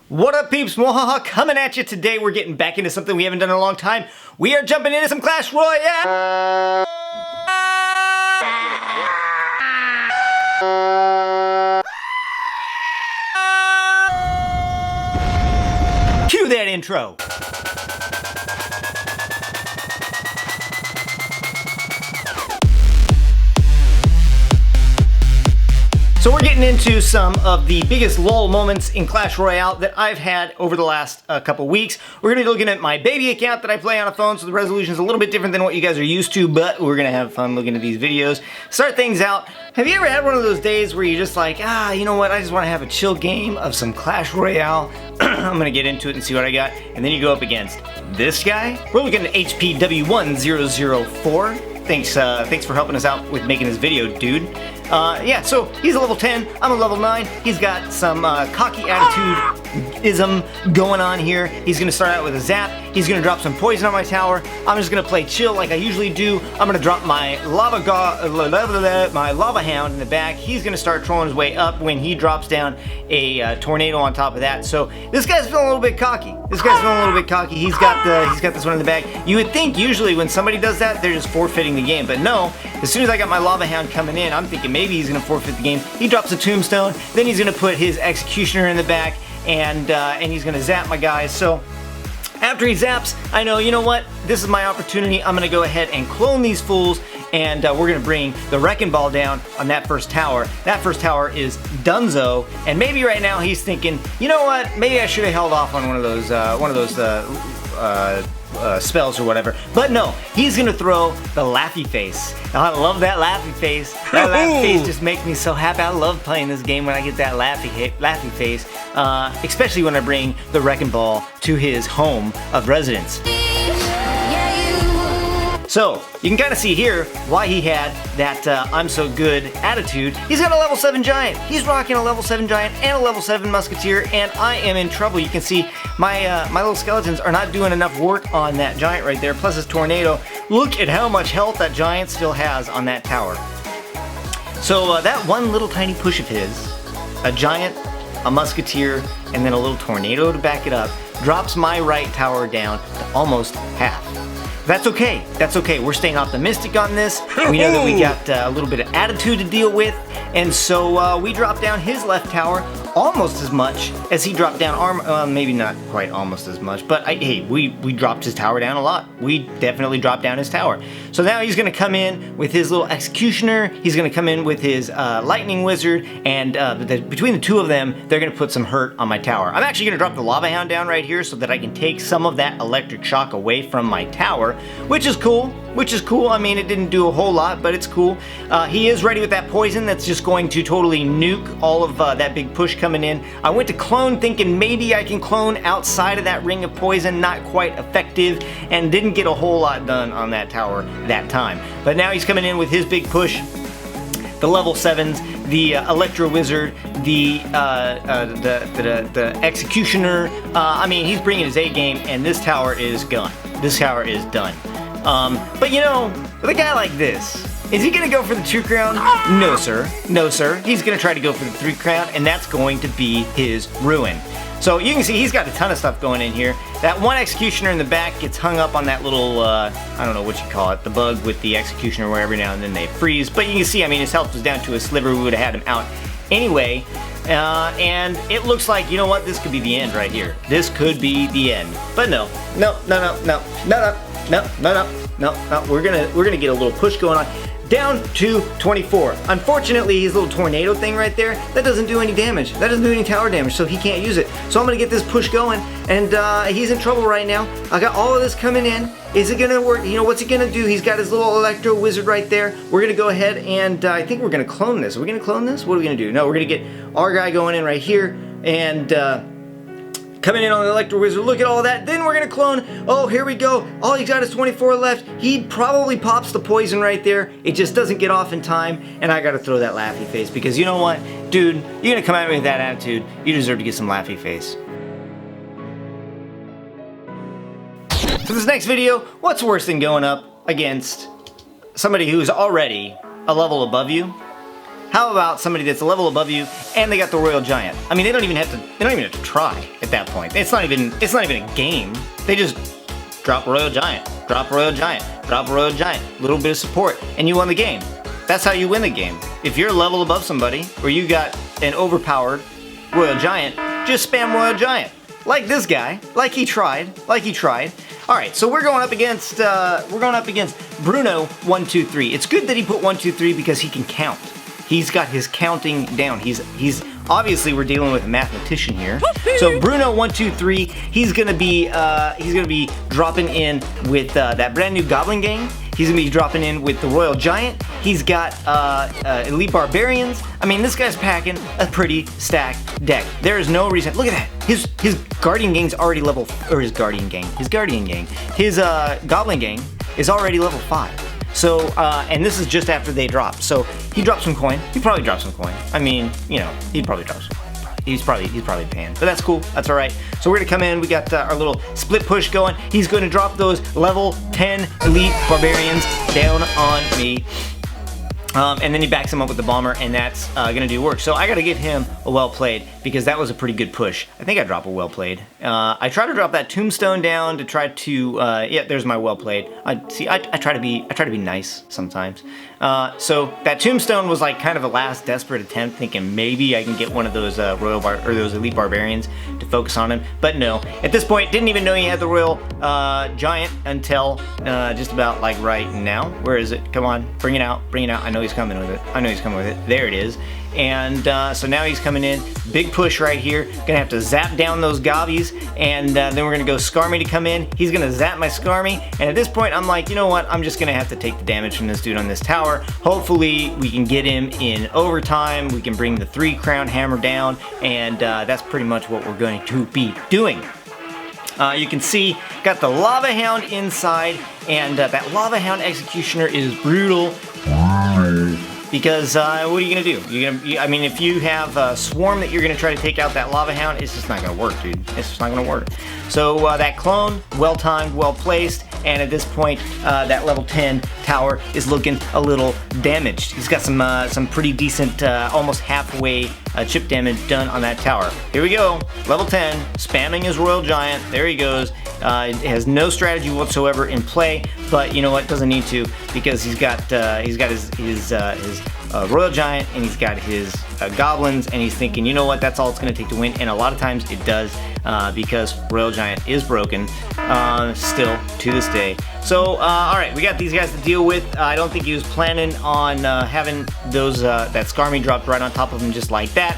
What up, peeps? MuaHaHa coming at you today. We're getting back into something we haven't done in a long time. We are jumping into some Clash Royale. Cue that intro. So we're getting into some of the biggest lull moments in Clash Royale that I've had over the last couple weeks. We're going to be looking at my baby account that I play on a phone, so the resolution is a little bit different than what you guys are used to, but we're going to have fun looking at these videos. Start things out. Have you ever had one of those days where you're just like, you know what, I just want to have a chill game of some Clash Royale. I'm going to get into it and see what I got. And then you go up against this guy. We're looking at HPW1004. Thanks for helping us out with making this video, dude. Yeah, so he's a level 10, I'm a level 9. He's got some cocky attitude-ism going on here. He's gonna start out with a zap. He's gonna drop some poison on my tower. I'm just gonna play chill like I usually do. I'm gonna drop my lava hound in the back. He's gonna start trolling his way up when he drops down a tornado on top of that. So this guy's feeling a little bit cocky. He's got this one in the back. You would think usually when somebody does that, they're just forfeiting the game, but no. As soon as I got my lava hound coming in, I'm thinking maybe he's gonna forfeit the game. He drops a tombstone, then he's gonna put his executioner in the back, and he's gonna zap my guys. So after he zaps, I know, you know what? This is my opportunity. I'm gonna go ahead and clone these fools, and we're gonna bring the wrecking ball down on that first tower. That first tower is Dunzo, and maybe right now he's thinking, you know what? Maybe I should have held off on one of those spells or whatever. But no, he's gonna throw the laughy face. I love that laughy face. That laughy face just makes me so happy. I love playing this game when I get that laughy face, especially when I bring the wrecking ball to his home of residence. So, you can kind of see here why he had that I'm so good attitude. He's got a level 7 giant. He's rocking a level 7 giant and a level 7 musketeer, and I am in trouble. You can see my little skeletons are not doing enough work on that giant right there, plus his tornado. Look at how much health that giant still has on that tower. So that one little tiny push of his, a giant, a musketeer, and then a little tornado to back it up, drops my right tower down to almost half. That's okay. That's okay. We're staying optimistic on this. We know that we got a little bit of attitude to deal with, and so we dropped down his left tower almost as much as he dropped down our, maybe not quite almost as much, but hey, we dropped his tower down a lot. We definitely dropped down his tower. So now he's gonna come in with his little executioner, he's gonna come in with his lightning wizard, and between the two of them, they're gonna put some hurt on my tower. I'm actually gonna drop the lava hound down right here so that I can take some of that electric shock away from my tower, which is cool. I mean, it didn't do a whole lot, but it's cool. He is ready with that poison that's just going to totally nuke all of that big push coming in. I went to clone thinking maybe I can clone outside of that ring of poison, not quite effective, and didn't get a whole lot done on that tower that time. But now he's coming in with his big push. The level 7s, the Electro Wizard, the Executioner. I mean, he's bringing his A game, and this tower is gone. This tower is done. But you know, with a guy like this, is he gonna go for the 2 crown? No, sir. No, sir. He's gonna try to go for the 3 crown, and that's going to be his ruin. So you can see he's got a ton of stuff going in here. That one executioner in the back gets hung up on that little, I don't know what you call it, the bug with the executioner where every now and then they freeze. But you can see, I mean, his health was down to a sliver. We would have had him out anyway. And it looks like, you know what, this could be the end right here. This could be the end. But no. We're gonna get a little push going on. Down to 24. Unfortunately, his little tornado thing right there, that doesn't do any damage. That doesn't do any tower damage, so he can't use it. So I'm gonna get this push going, and he's in trouble right now. I got all of this coming in. Is it gonna work? You know, what's he gonna do? He's got his little Electro Wizard right there. We're gonna go ahead and I think we're gonna clone this. Are we gonna clone this? What are we gonna do? No, we're gonna get our guy going in right here, and coming in on the Electro Wizard, look at all that. Then we're gonna clone. Oh, here we go. All he's got is 24 left. He probably pops the poison right there. It just doesn't get off in time, and I gotta throw that laughy face because you know what? Dude, you're gonna come at me with that attitude. You deserve to get some laughy face. For this next video, what's worse than going up against somebody who's already a level above you? How about somebody that's a level above you and they got the Royal Giant? I mean, they don't even have to try at that point. It's not even a game. They just drop Royal Giant, drop Royal Giant, drop Royal Giant, little bit of support, and you won the game. That's how you win the game. If you're a level above somebody, or you got an overpowered Royal Giant, just spam Royal Giant. Like this guy, like he tried. All right, so we're going up against Bruno 123. It's good that he put 123 because he can count. He's got his counting down. He's obviously we're dealing with a mathematician here. So Bruno 123, he's gonna be dropping in with that brand new Goblin Gang. He's gonna be dropping in with the Royal Giant. He's got Elite Barbarians. I mean, this guy's packing a pretty stacked deck. There is no reason. Look at that. His Guardian Gang's already level, or his Guardian Gang. His Goblin Gang is already level 5. So, and this is just after they drop. So he dropped some coin. He probably dropped some coin. I mean, you know, he'd probably drop some coin. He's probably paying, but that's cool. That's all right. So we're gonna come in. We got our little split push going. He's going to drop those level 10 Elite Barbarians down on me. And then he backs him up with the bomber, and that's gonna do work. So I gotta give him a well played because that was a pretty good push. I think I drop a well played. I try to drop that tombstone down to try to yeah, there's my well played. I try to be nice sometimes. So that tombstone was like kind of a last desperate attempt, thinking maybe I can get one of those those Elite Barbarians to focus on him. But no, at this point, didn't even know he had the Royal Giant until just about like right now. Where is it? Come on, bring it out, bring it out. I know he's coming with it. There it is. And so now he's coming in. Big push right here. Gonna have to zap down those gobbies, and then we're gonna go Skarmy to come in. He's gonna zap my Skarmy, and at this point I'm like, you know what? I'm just gonna have to take the damage from this dude on this tower. Hopefully we can get him in overtime. We can bring the 3 crown hammer down, and that's pretty much what we're going to be doing. You can see, got the Lava Hound inside, and that Lava Hound Executioner is brutal. Because what are you gonna do? I mean, if you have a swarm that you're gonna try to take out that Lava Hound, it's just not gonna work, dude. It's just not gonna work. So that clone, well timed, well placed, and at this point, that level 10 tower is looking a little damaged. He's got some pretty decent, almost halfway chip damage done on that tower. Here we go, level 10, spamming his Royal Giant. There he goes. It has no strategy whatsoever in play, but you know what? Doesn't need to, because he's got his Royal Giant, and he's got his goblins, and he's thinking, you know what? That's all it's going to take to win, and a lot of times it does, because Royal Giant is broken still to this day. So all right, we got these guys to deal with. I don't think he was planning on having those that Skarmy dropped right on top of him just like that.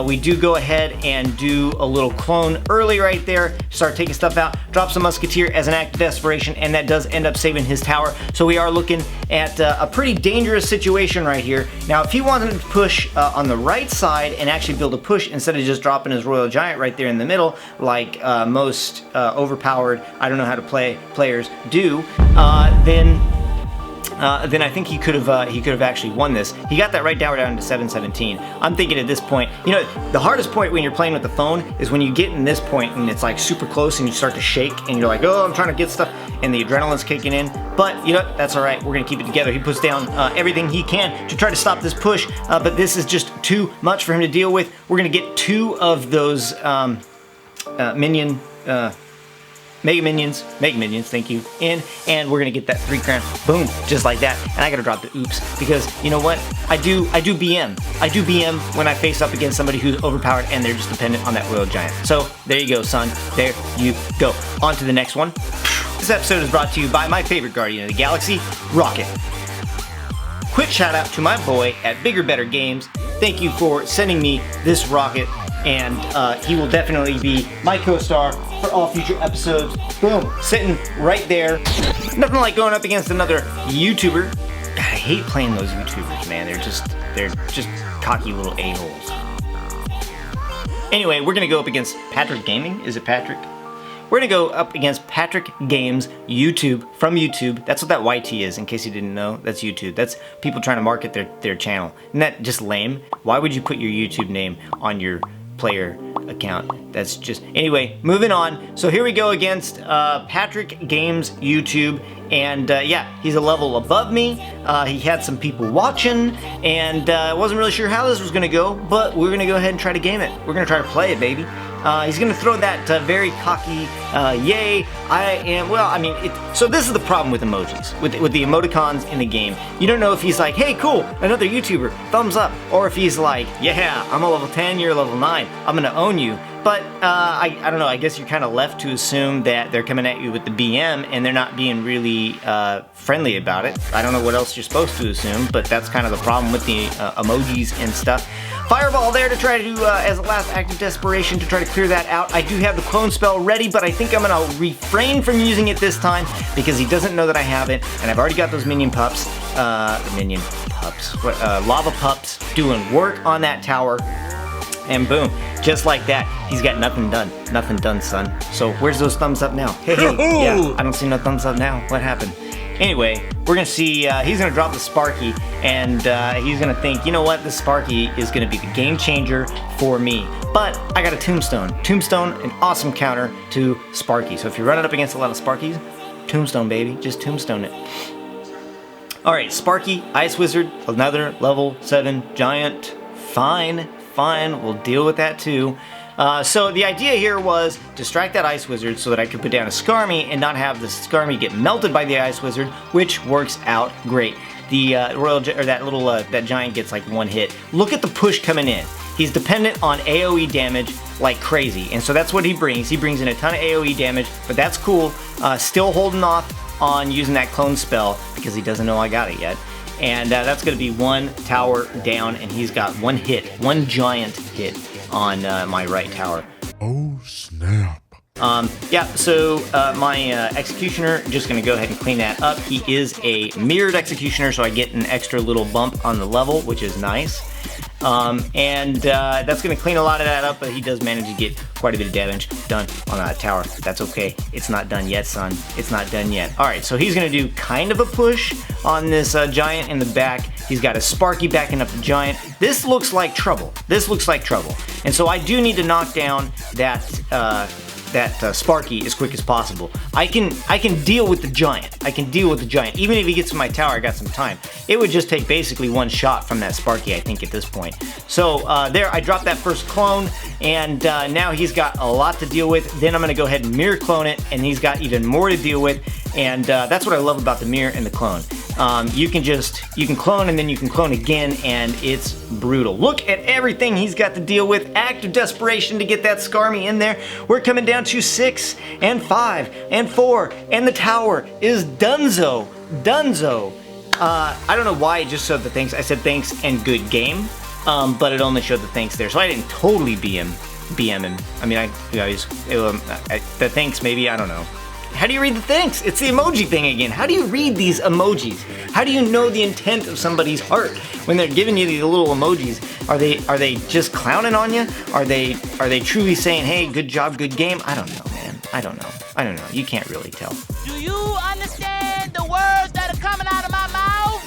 We do go ahead and do a little clone early right there, start taking stuff out, drops a Musketeer as an act of desperation, and that does end up saving his tower. So we are looking at a pretty dangerous situation right here. Now, if he wanted to push on the right side and actually build a push instead of just dropping his Royal Giant right there in the middle, like most overpowered, I don't know how to play players do, then I think he could have actually won this. He got that right down to 717. I'm thinking at this point, you know, the hardest point when you're playing with the phone is when you get in this point and it's like super close and you start to shake and you're like, oh, I'm trying to get stuff, and the adrenaline's kicking in. But you know, that's all right. We're gonna keep it together. He puts down everything he can to try to stop this push, but this is just too much for him to deal with. We're gonna get 2 of those Mega Minions, thank you, in, and we're gonna get that 3 crown, boom, just like that. And I gotta drop the oops, because you know what? I do BM when I face up against somebody who's overpowered and they're just dependent on that Royal Giant. So there you go, son. There you go. On to the next one. This episode is brought to you by my favorite Guardian of the Galaxy, Rocket. Quick shout out to my boy at Bigger Better Games. Thank you for sending me this Rocket, and he will definitely be my co-star for all future episodes. Boom, sitting right there. Nothing like going up against another YouTuber. God, I hate playing those YouTubers, man. They're just cocky little a-holes. Anyway, we're gonna go up against Patrick Gaming. Is it Patrick? We're gonna go up against Patrick Games YouTube, from YouTube. That's what that YT is, in case you didn't know. That's YouTube. That's people trying to market their channel. Isn't that just lame? Why would you put your YouTube name on your player account. That's just, anyway, moving on. So here we go against Patrick Games YouTube, and yeah, he's a level above me. He had some people watching, and wasn't really sure how this was gonna go, but we're gonna go ahead and try to game it. We're gonna try to play it, baby. He's gonna throw that very cocky, yay, I am, well, I mean, so this is the problem with emojis, with the emoticons in the game. You don't know if he's like, hey, cool, another YouTuber, thumbs up, or if he's like, yeah, I'm a level 10, you're a level 9, I'm gonna own you. But I don't know, I guess you're kind of left to assume that they're coming at you with the BM and they're not being really friendly about it. I don't know what else you're supposed to assume, but that's kind of the problem with the emojis and stuff. Fireball there to try to, as a last act of desperation, to try to clear that out. I do have the clone spell ready, but I think I'm gonna refrain from using it this time because he doesn't know that I have it, and I've already got those lava pups doing work on that tower, and boom, just like that, he's got nothing done. Nothing done, son. So where's those thumbs up now? Hey, yeah, I don't see no thumbs up now. What happened? Anyway, we're gonna see, he's gonna drop the Sparky, and he's gonna think, you know what, the Sparky is gonna be the game changer for me. But I got a Tombstone. Tombstone, an awesome counter to Sparky. So if you're running up against a lot of Sparkies, Tombstone, baby, just Tombstone it. Alright, Sparky, Ice Wizard, another level 7 giant. Fine, we'll deal with that too. So the idea here was distract that Ice Wizard so that I could put down a Skarmy and not have the Skarmy get melted by the Ice Wizard, which works out great. The that giant gets like one hit. Look at the push coming in. He's dependent on AoE damage like crazy, and so that's what he brings. He brings in a ton of AoE damage, but that's cool. Still holding off on using that clone spell because he doesn't know I got it yet. And that's going to be one tower down, and he's got one hit, one giant hit on my right tower. Oh, snap. Yeah, so my Executioner, just going to go ahead and clean that up. He is a mirrored Executioner, so I get an extra little bump on the level, which is nice. That's going to clean a lot of that up, but he does manage to get quite a bit of damage done on that tower. That's okay. It's not done yet, son. It's not done yet. Alright, so he's going to do kind of a push on this giant in the back. He's got a Sparky backing up the giant. This looks like trouble. This looks like trouble. And so I do need to knock down that Sparky as quick as possible. I can deal with the giant. I can deal with the giant. Even if he gets to my tower, I got some time. It would just take basically one shot from that Sparky, I think, at this point. So there, I dropped that first clone, and now he's got a lot to deal with. Then I'm going to go ahead and mirror clone it, and he's got even more to deal with. And that's what I love about the mirror and the clone. You can clone and then you can clone again, and it's brutal. Look at everything he's got to deal with. Act of desperation to get that Skarmy in there. We're coming down to 6 and 5 and 4, and the tower is donezo. I don't know why it just showed the thanks. I said thanks and good game, but it only showed the thanks there, so I didn't totally BM him. I mean, the thanks maybe, I don't know. How do you read the thanks? It's the emoji thing again. How do you read these emojis? How do you know the intent of somebody's heart when they're giving you these little emojis? Are they just clowning on you? Are they truly saying, hey, good job, good game? I don't know, man. I don't know. You can't really tell. Do you understand the words that are coming out of my mouth?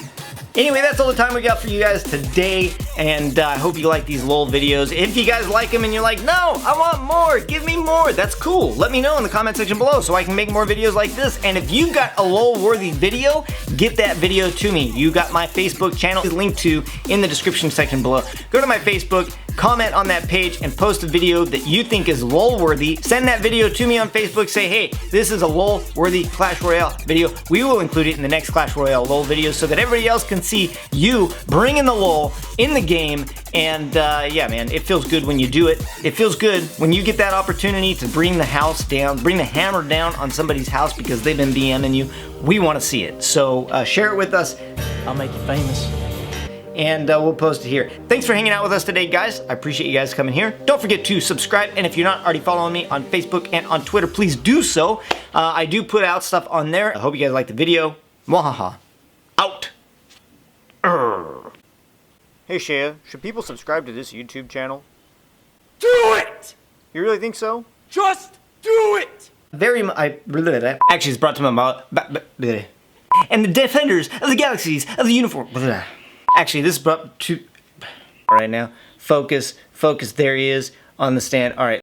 Anyway, that's all the time we got for you guys today, and I hope you like these LOL videos. If you guys like them and you're like, no, I want more, give me more, that's cool. Let me know in the comment section below so I can make more videos like this. And if you got a LOL-worthy video, get that video to me. You got my Facebook channel linked to in the description section below. Go to my Facebook, comment on that page, and post a video that you think is LOL-worthy. Send that video to me on Facebook, say, hey, this is a LOL-worthy Clash Royale video. We will include it in the next Clash Royale LOL video so that everybody else can see you bringing the LOL in the game. And yeah, man, it feels good when you do it. It feels good when you get that opportunity to bring the house down, bring the hammer down on somebody's house because they've been BMing you. We want to see it. So share it with us. I'll make you famous. And we'll post it here. Thanks for hanging out with us today, guys. I appreciate you guys coming here. Don't forget to subscribe, and if you're not already following me on Facebook and on Twitter, please do so. I do put out stuff on there. I hope you guys liked the video. MuaHaHa. Out. Hey, Shea, should people subscribe to this YouTube channel? Do it! You really think so? Just do it! Actually, it's brought to my mouth. And the defenders of the galaxies of the uniform. Actually, this is brought to right now. Focus, there he is On the stand. All right.